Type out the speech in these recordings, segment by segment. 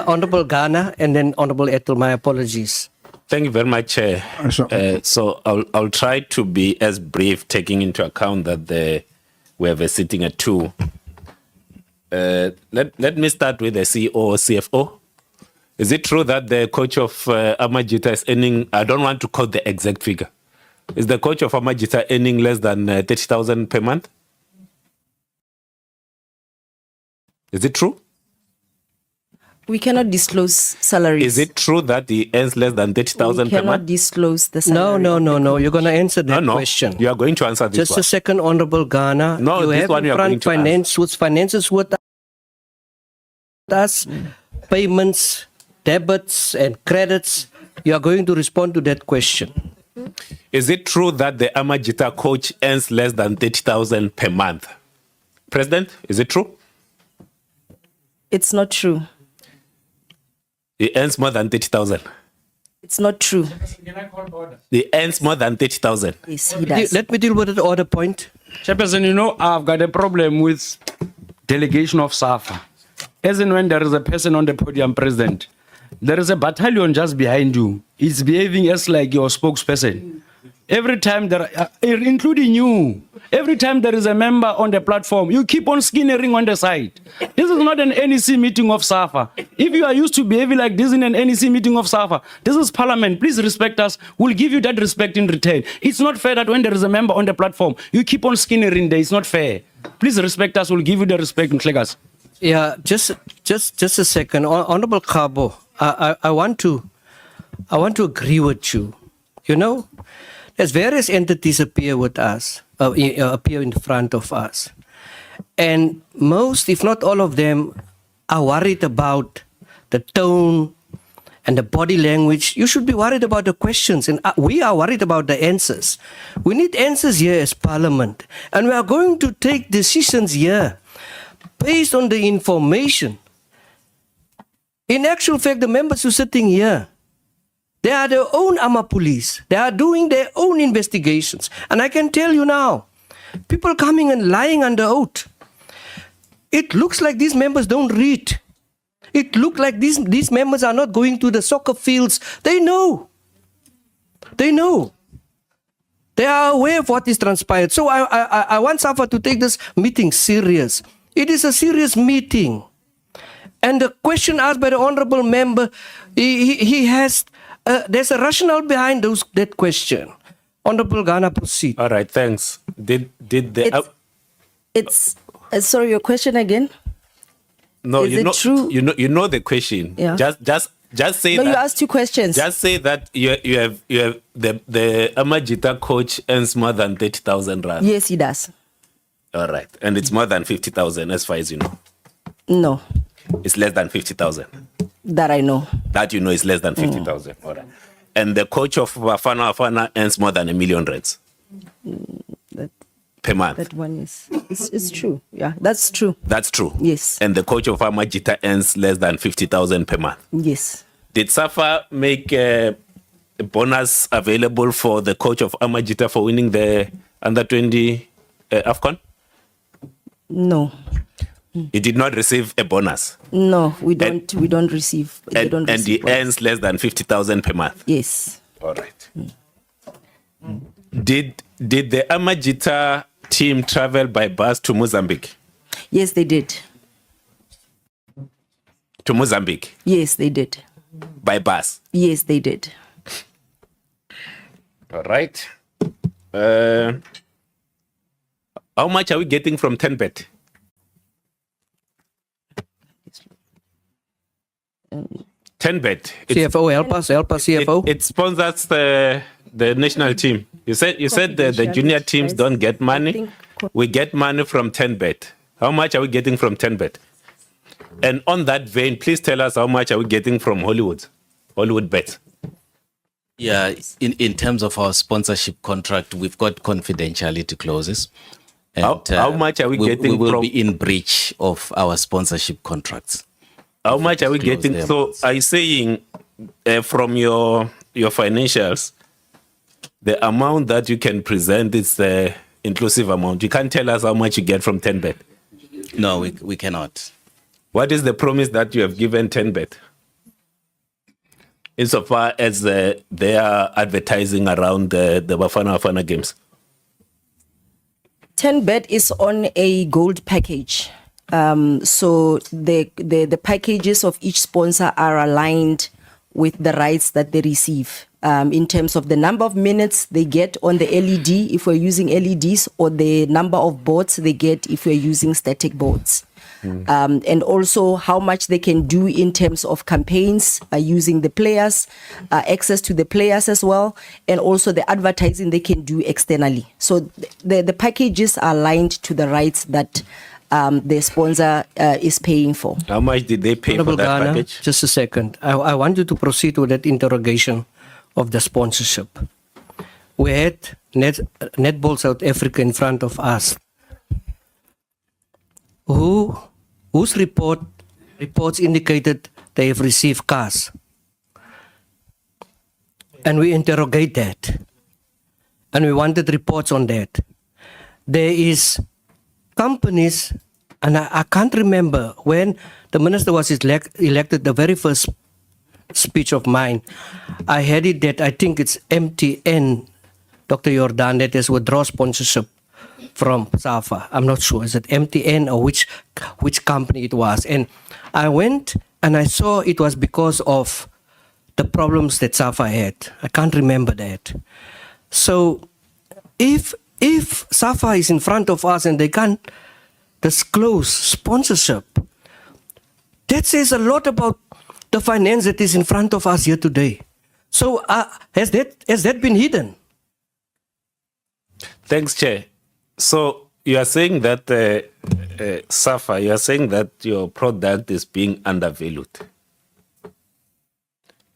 Honorable Ghana and then Honorable Ethel, my apologies. Thank you very much, Chair. So I'll try to be as brief, taking into account that we have a sitting at 2. Let me start with the CEO or CFO. Is it true that the coach of Amajita is earning, I don't want to quote the exact figure, is the coach of Amajita earning less than 30,000 per month? Is it true? We cannot disclose salaries. Is it true that he earns less than 30,000 per We cannot month? disclose the salary. No. You're going to answer that No. question. You are going to answer this Just one. a second, Honorable Ghana. No, you this have one you in are going front to finances with us, payments, debits, and credits. You are going to respond to that question. Is it true that the Amajita coach earns less than 30,000 per month? President, is it true? It's not true. He earns more than 30,000. It's not true. He earns more than 30,000. Yes, he does. Let me deal with that order point. Chairperson, you know, I've got a problem with delegation of SAFA. As in when there is a person on the podium, President, there is a battalion just behind you. It's behaving as like your spokesperson. Every time there are, including you, every time there is a member on the platform, you keep on skinnering on the side. This is not an NEC meeting of SAFA. If you are used to behaving like this in an NEC meeting of SAFA, this is Parliament. Please respect us. We'll give you that respect in return. It's not fair that when there is a member on the platform, you keep on skinnering there. It's not fair. Please respect us. We'll give you the respect in Klegas. Yeah, just a second, Honorable Kabo. I want to agree with you. You know, there's various entities appear with us, appear in front of us, and most, if not all of them, are worried about the tone and the body language. You should be worried about the questions, and we are worried about the answers. We need answers here as Parliament, and we are going to take decisions here based on the information. In actual fact, the members who are sitting here, they are their own AMA police. They are doing their own investigations. And I can tell you now, people coming and lying under oath. It looks like these members don't read. It looks like these members are not going to the soccer fields. They know. They know. They are aware of what is transpired. So I want SAFA to take this meeting serious. It is a serious meeting. And the question asked by the honorable member, he has, there's a rationale behind that question. Honorable Ghana, proceed. All right, thanks. Did the... It's sorry, your question again? No, Is it true? You know the question. Yeah. Just say No, that. you asked 2 questions. Just say that you have the Amajita coach earns more than 30,000 rand. Yes, he does. All right, and it's more than 50,000 as far as you know. No, It's less than 50,000. that I know. That you know is less than 50,000. All right. And the coach of Bafana earns more than 1 million rands That per month. that one is it's true. Yeah, that's true. That's true. Yes. And the coach of Amajita earns less than 50,000 per month. Yes. Did SAFA make a bonus available for the coach of Amajita for winning the under-20 AFCON? No. He did not receive a bonus. No, we don't receive. They don't And he receive bonus. earns less than 50,000 per month. Yes. All right. Did the Amajita team travel by bus to Mozambique? Yes, they did. To Mozambique Yes, they did. by bus. Yes, they did. All right. How much are we getting from 10Bet? TenBet. CFO, help us, CFO. It sponsors the national team. You said the junior teams don't get money. We get money from 10Bet. How much are we getting from 10Bet? And on that vein, please tell us how much are we getting from Hollywood Bet? Yeah, in terms of our sponsorship contract, we've got confidentiality clauses. And, How much are we getting We will from- be in breach of our sponsorship contracts. How much are we Close getting? them. So are you saying from your financials, the amount that you can present is the inclusive amount? You can't tell us how much you get from 10Bet. No, we cannot. What is the promise that you have given 10Bet? insofar as they are advertising around the Bafana Bafana games? 10Bet is on a gold package. So the packages of each sponsor are aligned with the rights that they receive in terms of the number of minutes they get on the LED if we're using LEDs, or the number of boards they get if we're using static boards. And also how much they can do in terms of campaigns using the players, access to the players as well, and also the advertising they can do externally. So the packages are aligned to the rights that the sponsor is paying for. How much did they pay Honorable for that Ghana, package? just a second. I want you to proceed with that interrogation of the sponsorship. We had Netball South Africa in front of us. Whose reports indicated they have received cars, and we interrogate that, and we wanted reports on that. There is companies, and I can't remember when the minister was elected. The very first speech of mine, I had it that I think it's MTN, Dr. Jordan, that has withdrawn sponsorship from SAFA. I'm not sure. Is it MTN or which company it was? And I went and I saw it was because of the problems that SAFA had. I can't remember that. So if SAFA is in front of us and they can't disclose sponsorship, that says a lot about the finance that is in front of us here today. So has that been hidden? Thanks, Chair. So you are saying that SAFA, you are saying that your product is being undervalued.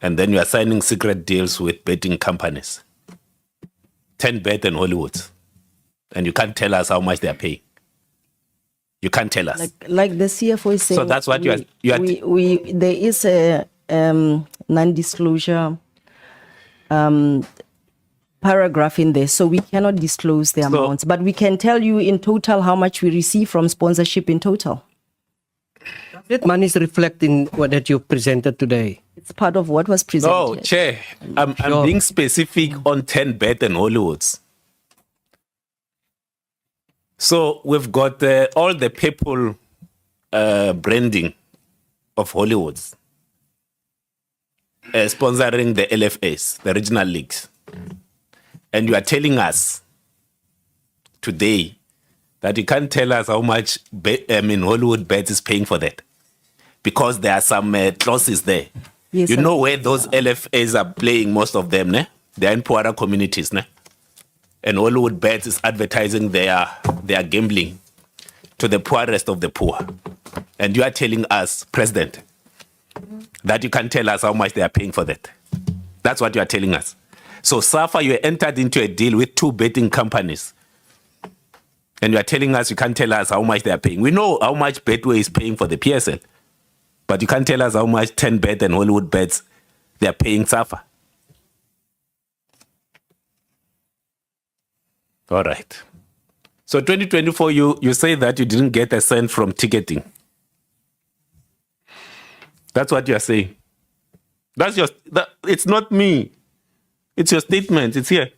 And then you are signing secret deals with betting companies. 10Bet and Hollywood. And you can't tell us how much they are paying. You can't tell us. Like the CFO is saying. So that's what you are there is a non-disclosure paragraph in there, so we cannot disclose the amounts, but we can tell you in total how much we receive from sponsorship in total. That money is reflected in what that you presented today. It's part of what was presented. Oh, Chair, I'm being specific on 10Bet and Hollywoods. So we've got all the people branding of Hollywoods sponsoring the LFAs, the regional leagues. And you are telling us today that you can't tell us how much Hollywood Bet is paying for that, because there are some clauses there. Yes, you sir. know where those LFAs are playing, most of them, ne? They're in poorer communities. Ne? And Hollywood Bet is advertising their gambling to the poorest of the poor. And you are telling us, President, that you can't tell us how much they are paying for that. That's what you are telling us. So SAFA, you entered into a deal with 2 betting companies. And you are telling us you can't tell us how much they are paying. We know how much Betway is paying for the PSL. But you can't tell us how much 10Bet and Hollywood Bets they are paying SAFA. All right. So 2024, you say that you didn't get a cent from ticketing. That's what you are saying. It's not me. It's your statement. It's here.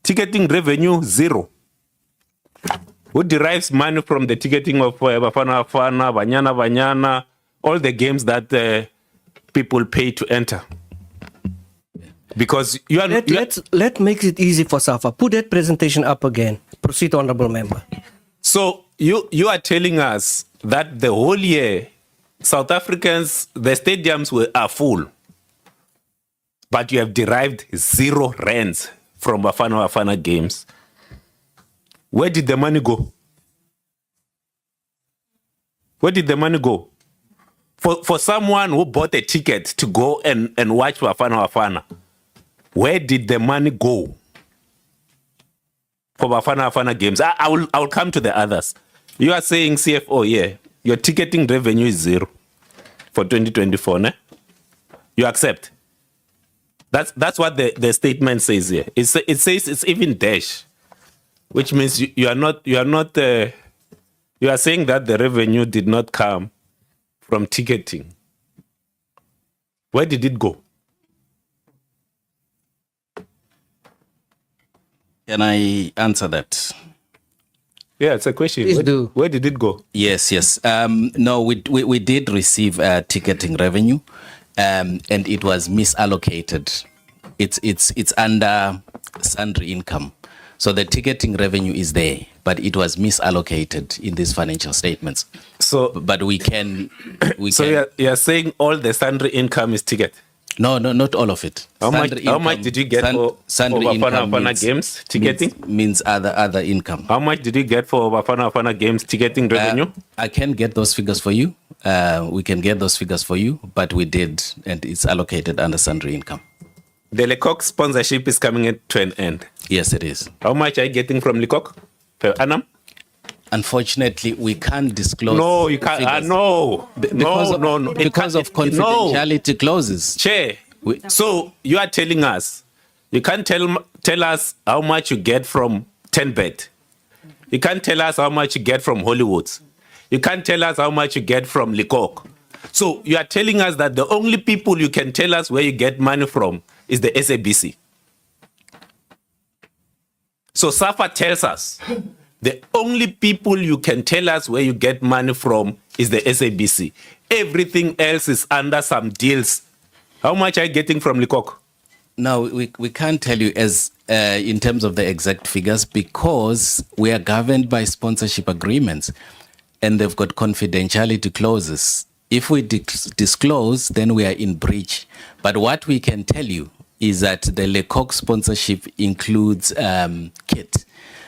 Ticketing revenue, 0. Who derives money from the ticketing of Bafana Bafana, Banyana Banyana, all the games that people pay to enter? Because you are... Let's make it easy for SAFA. Put that presentation up again. Proceed, Honorable Member. So you are telling us that the whole year, South Africans, the stadiums are full, but you have derived 0 rands from Bafana Bafana games. Where did the money go? Where did the money go? For someone who bought a ticket to go and watch Bafana Bafana, where did the money go for Bafana Bafana games? I will come to the others. You are saying, CFO, yeah, your ticketing revenue is 0 for 2024, ne? You accept? That's what the statement says here. It says it's even dash, which means you are saying that the revenue did not come from ticketing. Where did it go? Can I answer that? Yeah, it's a question. Please do. Where did it go? Yes. No, we did receive ticketing revenue, and it was misallocated. It's under sundry income, so the ticketing revenue is there, but it was misallocated in these financial statements. So, But we can. so you're saying all the sundry income is ticket? No, not all of it. How much? Sundry How much income- did you get for sundry Bafana income Bafana means- Games ticketing? means other income. How much did you get for Bafana Bafana Games ticketing revenue? I can get those figures for you. We can get those figures for you, but we did, and it's allocated under sundry income. The Lecoq sponsorship is coming to an end. Yes, it is. How much are you getting from Lecoq per annum? Unfortunately, we can't disclose. No, you can't. figures. No, Because no, of, no. It Because can't- of confidentiality clauses. Chair. We- So you are telling us you can't tell us how much you get from 10bet. You can't tell us how much you get from Hollywood. You can't tell us how much you get from Lecoq. So you are telling us that the only people you can tell us where you get money from is the SABC. So SAFA tells us the only people you can tell us where you get money from is the SABC. Everything else is under some deals. How much are you getting from Lecoq? No, we can't tell you as in terms of the exact figures because we are governed by sponsorship agreements and they've got confidentiality clauses. If we disclose, then we are in breach. But what we can tell you is that the Lecoq sponsorship includes kit.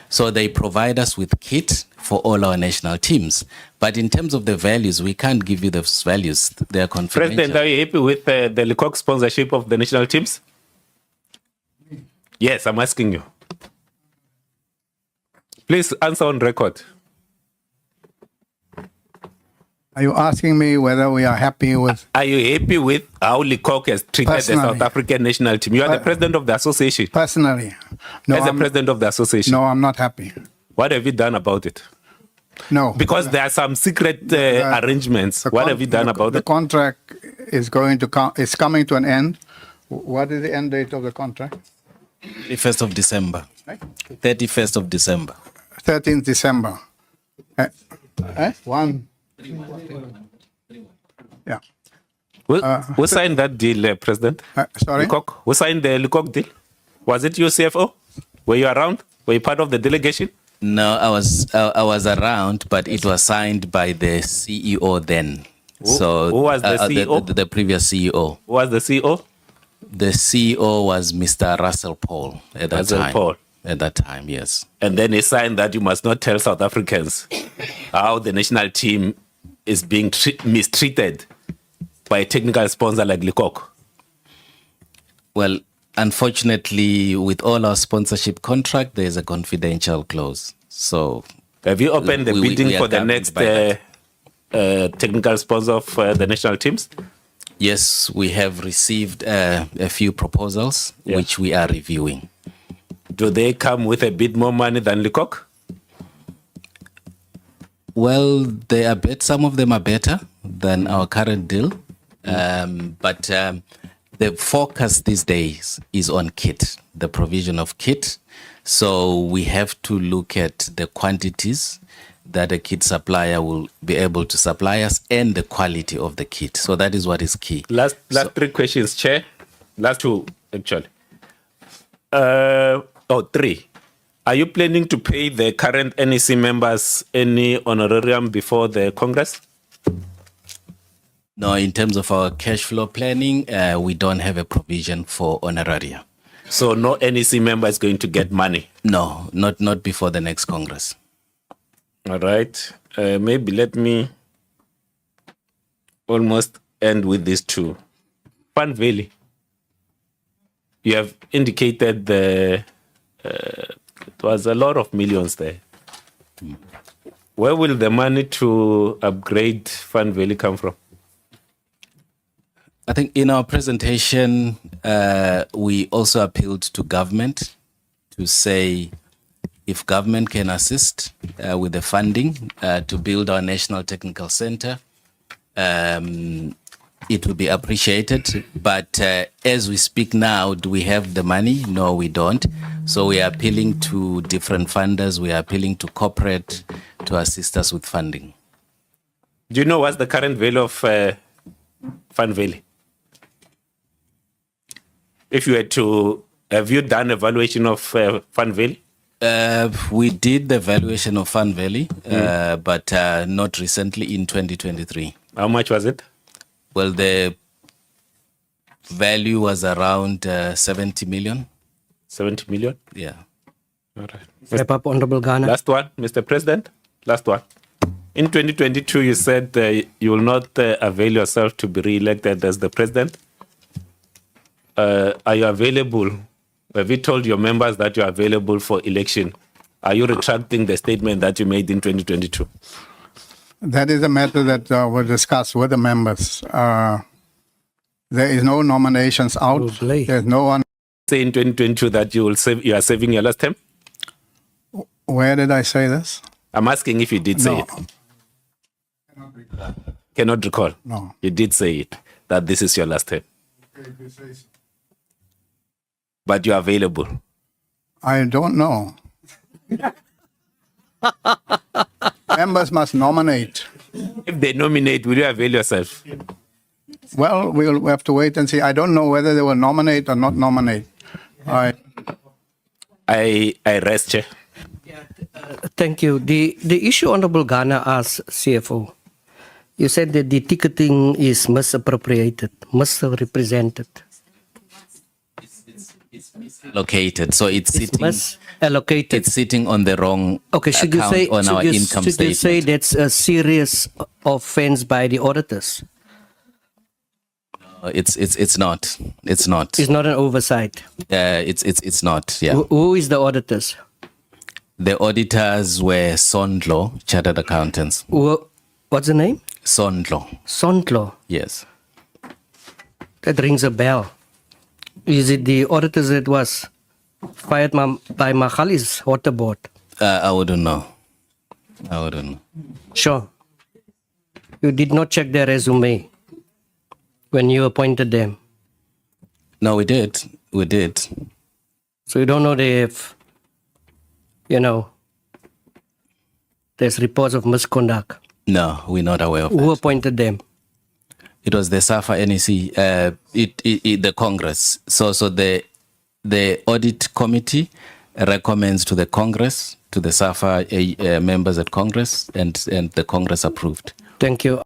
So they provide us with kit for all our national teams. But in terms of the values, we can't give you those values. They are confidential. President, are you happy with the Lecoq sponsorship of the national teams? Yes, I'm asking you. Please answer on record. Are you asking me whether we are happy with? Are you happy with how Lecoq has treated the Personally. South African national team? You are the president of the association. Personally, no, As the I'm, president of the association, no, I'm not happy. what have you done about it? No, Because there are some secret arrangements. the What con- have you done the- about the it? contract is going to come. Is coming to an end. What is the end date of the contract? 31st of December. 31st of December. 13th December. One. Yeah. Who signed that deal, President? Sorry. Lecoq? Who signed the Lecoq deal? Was it your CFO? Were you around? Were you part of the delegation? No, I was around, but it was signed by the CEO then. So who was the CEO? The previous CEO. Who was the CEO? The CEO was Mr. Russell Paul at that Russell time. Paul. At that time, yes. And then he signed that you must not tell South Africans how the national team is being mistreated by a technical sponsor like Lecoq. Well, unfortunately, with all our sponsorship contract, there is a confidential clause. So Have you opened the we bidding are for the governed next by that. technical sponsor of the national teams? yes, we have received a few proposals, Yeah. which we are reviewing. Do they come with a bit more money than Lecoq? Well, they are some of them are better than our current deal, but the focus these days is on kit, the provision of kit. So we have to look at the quantities that a kit supplier will be able to supply us and the quality of the kit. So that is what is key. Last three questions, Chair. Last two, actually. Three. Are you planning to pay the current NEC members any honorarium before the Congress? No, in terms of our cash flow planning, we don't have a provision for honoraria. So no NEC member is going to get money. No, not before the next Congress. All right. Maybe let me almost end with these two. Fan Valley. You have indicated it was a lot of millions there. Where will the money to upgrade Fan Valley come from? I think in our presentation, we also appealed to government to say if government can assist with the funding to build our National Technical Center, it would be appreciated. But as we speak now, do we have the money? No, we don't. So we are appealing to different funders. We are appealing to corporate to assist us with funding. Do you know what's the current value of Fun Valley? If you were to, have you done evaluation of Fun Valley? We did the valuation of Fun Valley, but not recently in 2023. How much was it? Well, the value was around 70 million. 70 million? Yeah. All right. Wrap up, Honorable Ghana. Last one, Mr. President. Last one. In 2022, you said you will not avail yourself to be re-elected as the president. Are you available? Have you told your members that you are available for election? Are you retracting the statement that you made in 2022? That is a matter that we'll discuss with the members. There is no nominations out. Oh, boy. There's no one. Say in 2022 that you are saving your last term? Where did I say this? I'm asking if you did say No. it. Cannot recall. No. You did say it, that this is your last term. But you are available. I don't know. Members must nominate. If they nominate, will you avail yourself? Well, we'll have to wait and see. I don't know whether they will nominate or not nominate. I rest, Chair. Thank you. The issue Honorable Ghana asked CFO, you said that the ticketing is misappropriated, misrepresented, Located. So it's sitting. misallocated. It's sitting on the wrong Okay, should you account say on our income should you statement. say that's a serious offense by the auditors? It's not. It's not. It's not an oversight. It's not. Yeah. Who is the auditors? The auditors were Sondlo, chartered accountants. What's the name? Sondlo. Sontlo. Yes. That rings a bell. Is it the auditors that was fired by Makhali's water board? I wouldn't know. I wouldn't know. Sure. You did not check their resume when you appointed them. No, we did. We did. So you don't know if, there's reports of misconduct. No, we're not aware of Who that. appointed them? It was the SAFA NEC, the Congress. So the audit committee recommends to the Congress, to the SAFA members at Congress, and the Congress approved. Thank you.